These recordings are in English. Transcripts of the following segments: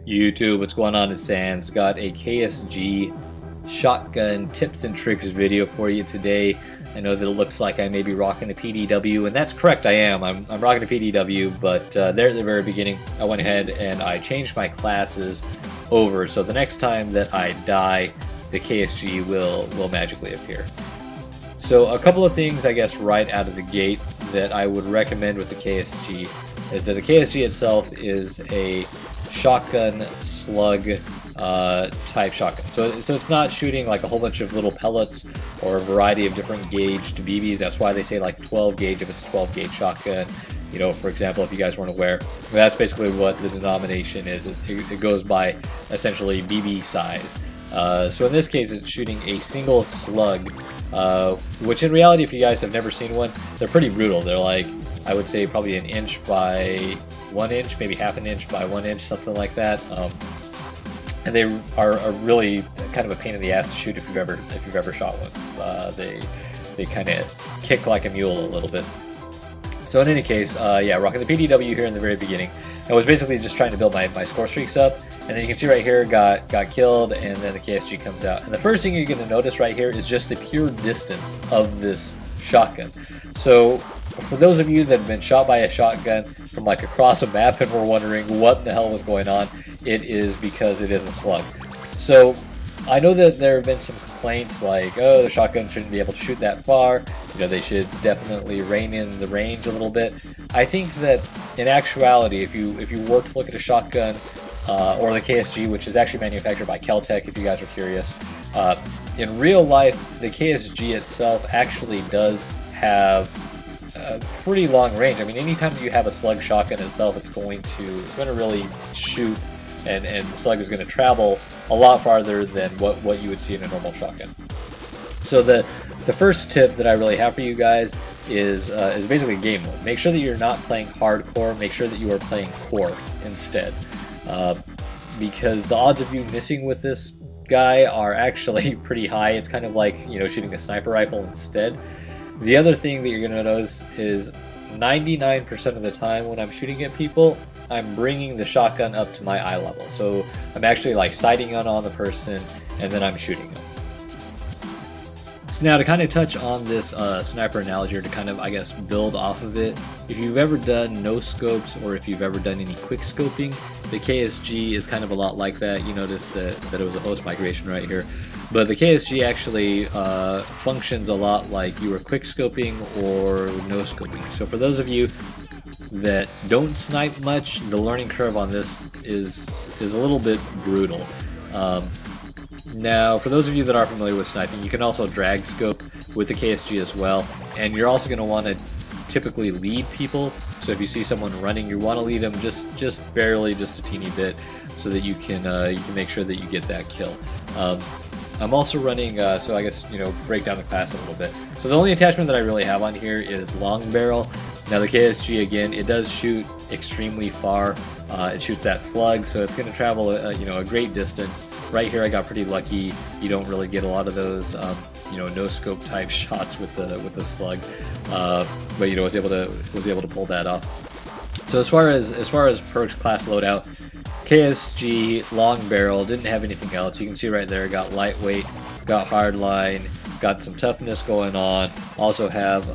YouTube, what's going on? It's Sandz. Got a KSG shotgun tips and tricks video for you today. I know that it looks like I may be rocking a PDW, and that's correct, I am. I'm rocking a PDW, but there at the very beginning, I went ahead and I changed my classes over, so the next time that I die, the KSG will magically appear. So a couple of things, I guess, right out of the gate that I would recommend with the KSG is that the KSG itself is a shotgun slug type shotgun. So it's not shooting like a whole bunch of little pellets or a variety of different gauged BBs. That's why they say like 12 gauge if it's a 12 gauge shotgun. You know, for example, if you guys weren't aware, that's basically what the denomination is. It goes by essentially BB size. So in this case, it's shooting a single slug, which in reality, if you guys have never seen one, they're pretty brutal. They're like, I would say probably an inch by 1 inch, maybe half an inch by 1 inch, something like that. And they are really kind of a pain in the ass to shoot if you've ever shot one. They kind of kick like a mule a little bit. So in any case, yeah, rocking the PDW here in the very beginning. I was basically just trying to build my score streaks up, and then you can see right here got killed, and then the KSG comes out. And the first thing you're going to notice right here is just the pure distance of this shotgun. So for those of you that have been shot by a shotgun from like across a map and were wondering what the hell was going on, it is because it is a slug. So I know that there have been some complaints like, oh, the shotgun shouldn't be able to shoot that far. You know, they should definitely rein in the range a little bit. I think that in actuality, if you were to look at a shotgun or the KSG, which is actually manufactured by Kel-Tec, if you guys are curious, in real life, the KSG itself actually does have a pretty long range. I mean, anytime you have a slug shotgun itself, it's going to really shoot, and the slug is going to travel a lot farther than what you would see in a normal shotgun. So the first tip that I really have for you guys is basically game mode. Make sure that you're not playing hardcore. Make sure that you are playing core instead, because the odds of you missing with this guy are actually pretty high. It's kind of like, you know, shooting a sniper rifle instead. The other thing that you're going to notice is 99% of the time when I'm shooting at people, I'm bringing the shotgun up to my eye level. So I'm actually like sighting on the person, and then I'm shooting them. So now to kind of touch on this sniper analogy, or to kind of, I guess, build off of it, if you've ever done no scopes or if you've ever done any quick scoping, the KSG is kind of a lot like that. You notice that it was a host migration right here. But the KSG actually functions a lot like you were quick scoping or no scoping. So for those of you that don't snipe much, the learning curve on this is a little bit brutal. Now, for those of you that are familiar with sniping, you can also drag scope with the KSG as well, and you're also going to want to typically lead people. So if you see someone running, you want to lead them just barely, just a teeny bit, so that you can make sure that you get that kill. I'm also running, so I guess, you know, break down the class a little bit. So the only attachment that I really have on here is long barrel. Now the KSG, again, it does shoot extremely far. It shoots that slug, so it's going to travel you know, a great distance. Right here I got pretty lucky. You don't really get a lot of those you know, no scope type shots with the slug, but you know, was able to pull that off. So as far as perks class loadout, KSG long barrel, didn't have anything else. You can see right there, got lightweight, got hardline, got some toughness going on. Also have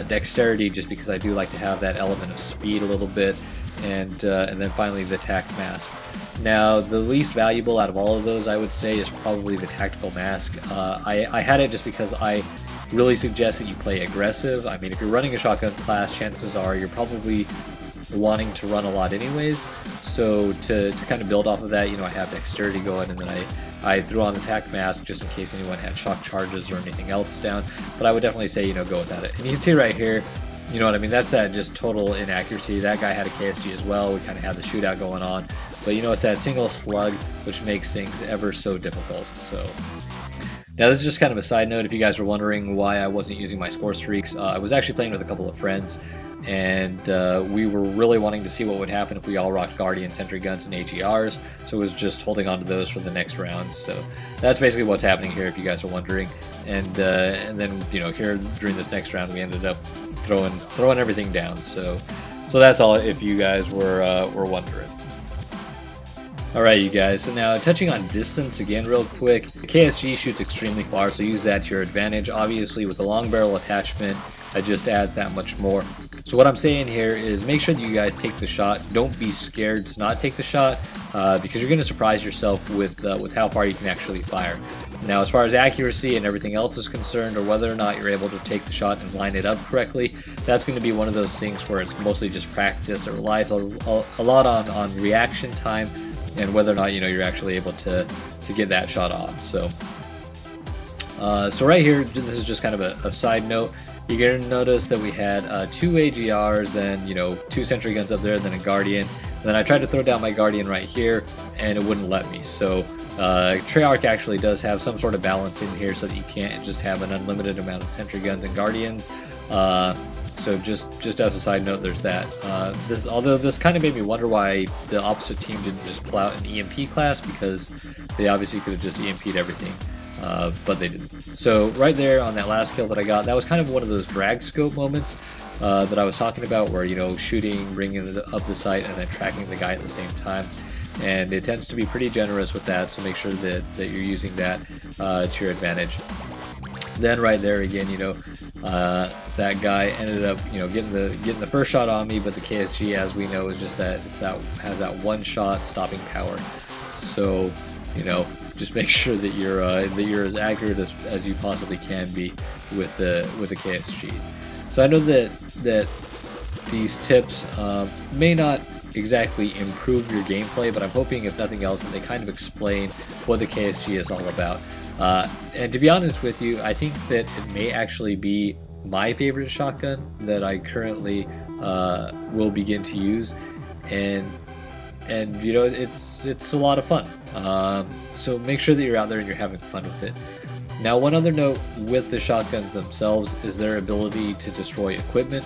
dexterity, just because I do like to have that element of speed a little bit, and then finally the tac mask. Now the least valuable out of all of those, I would say, is probably the tactical mask. I had it just because I really suggest that you play aggressive. I mean, if you're running a shotgun class, chances are you're probably wanting to run a lot anyways. So to kind of build off of that, you know, I have dexterity going, and then I threw on the tac mask just in case anyone had shock charges or anything else down. But I would definitely say, you know, go with that. And you can see right here, you know what I mean, that's that just total inaccuracy. That guy had a KSG as well. We kind of had the shootout going on. But you know, it's that single slug which makes things ever so difficult. So Now this is just kind of a side note if you guys were wondering why I wasn't using my score streaks. I was actually playing with a couple of friends, and we were really wanting to see what would happen if we all rocked Guardian, Sentry Guns, and AGRs, so it was just holding on to those for the next round. So that's basically what's happening here if you guys are wondering. And then, you know, here during this next round we ended up throwing everything down. So that's all if you guys were wondering. Alright you guys, so now touching on distance again real quick. The KSG shoots extremely far, so use that to your advantage. Obviously with the long barrel attachment, that just adds that much more. So what I'm saying here is make sure that you guys take the shot. Don't be scared to not take the shot, because you're going to surprise yourself with how far you can actually fire. Now as far as accuracy and everything else is concerned, or whether or not you're able to take the shot and line it up correctly, that's going to be one of those things where it's mostly just practice. It relies a lot on reaction time and whether or not, you know, you're actually able to get that shot off. So right here, this is just kind of a side note. You're going to notice that we had 2 AGRs and, you know, 2 Sentry Guns up there, then a Guardian. And then I tried to throw down my Guardian right here, and it wouldn't let me. So Treyarch actually does have some sort of balance in here so that you can't just have an unlimited amount of Sentry Guns and Guardians. So just as a side note, there's that. Although this kind of made me wonder why the opposite team didn't just pull out an EMP class, because they obviously could have just EMP'd everything, but they didn't. So right there on that last kill that I got, that was kind of one of those drag scope moments that I was talking about, where, you know, shooting, bringing it up the sight, and then tracking the guy at the same time. And it tends to be pretty generous with that, so make sure that you're using that to your advantage. Then right there again, you know, that guy ended up, you know, getting the first shot on me, but the KSG, as we know, is just has that one shot stopping power. So, you know, just make sure that you're as accurate as you possibly can be with the KSG. So I know that these tips may not exactly improve your gameplay, but I'm hoping, if nothing else, that they kind of explain what the KSG is all about. And to be honest with you, I think that it may actually be my favorite shotgun that I currently will begin to use, and you know, it's a lot of fun. So make sure that you're out there and you're having fun with it. Now, one other note with the shotguns themselves is their ability to destroy equipment.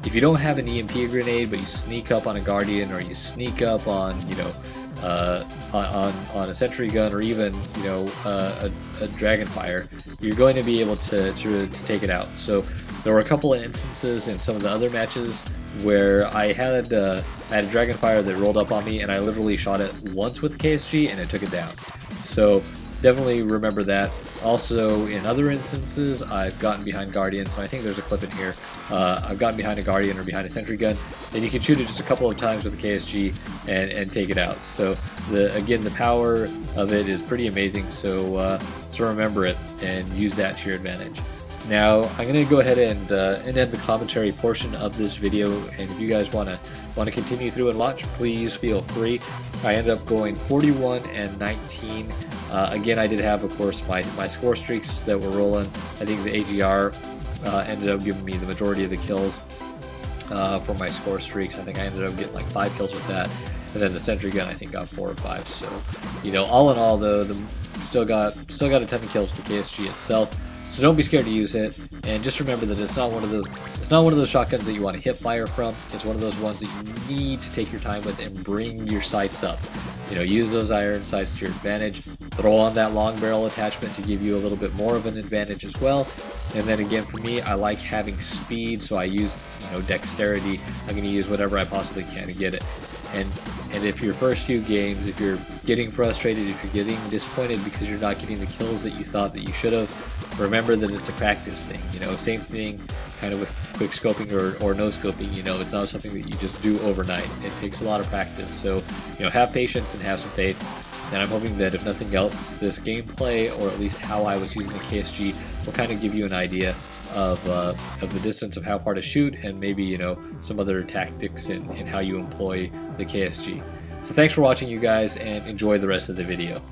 If you don't have an EMP grenade, but you sneak up on a Guardian, or you sneak up on, you know, on a Sentry Gun, or even, you know, a Dragonfire, you're going to be able to take it out. So there were a couple of instances in some of the other matches where I had a Dragonfire that rolled up on me, and I literally shot it once with KSG and it took it down. So definitely remember that. Also, in other instances, I've gotten behind Guardians, so I think there's a clip in here. I've gotten behind a Guardian or behind a Sentry Gun, and you can shoot it just a couple of times with the KSG and take it out. So again, the power of it is pretty amazing. So remember it and use that to your advantage. Now I'm going to go ahead and end the commentary portion of this video, and if you guys want to continue through and watch, please feel free. I ended up going 41 and 19. Again, I did have, of course, my score streaks that were rolling. I think the AGR ended up giving me the majority of the kills for my score streaks. I think I ended up getting like 5 kills with that, and then the Sentry Gun I think got 4 or 5. So, you know, all in all, though, still got a ton of kills with the KSG itself. So don't be scared to use it, and just remember that it's not one of those shotguns that you want to hip fire from. It's one of those ones that you need to take your time with and bring your sights up. You know, use those iron sights to your advantage. Throw on that long barrel attachment to give you a little bit more of an advantage as well. And then again, for me, I like having speed, so I use, you know, dexterity. I'm going to use whatever I possibly can to get it. And if your first few games, if you're getting frustrated, if you're getting disappointed because you're not getting the kills that you thought that you should have, remember that it's a practice thing. You know, same thing kind of with quick scoping or no scoping. You know, it's not something that you just do overnight. It takes a lot of practice. So, you know, have patience and have some faith. And I'm hoping that, if nothing else, this gameplay, or at least how I was using the KSG, will kind of give you an idea of the distance of how far to shoot, and maybe, you know, some other tactics in how you employ the KSG. So thanks for watching, you guys, and enjoy the rest of the video.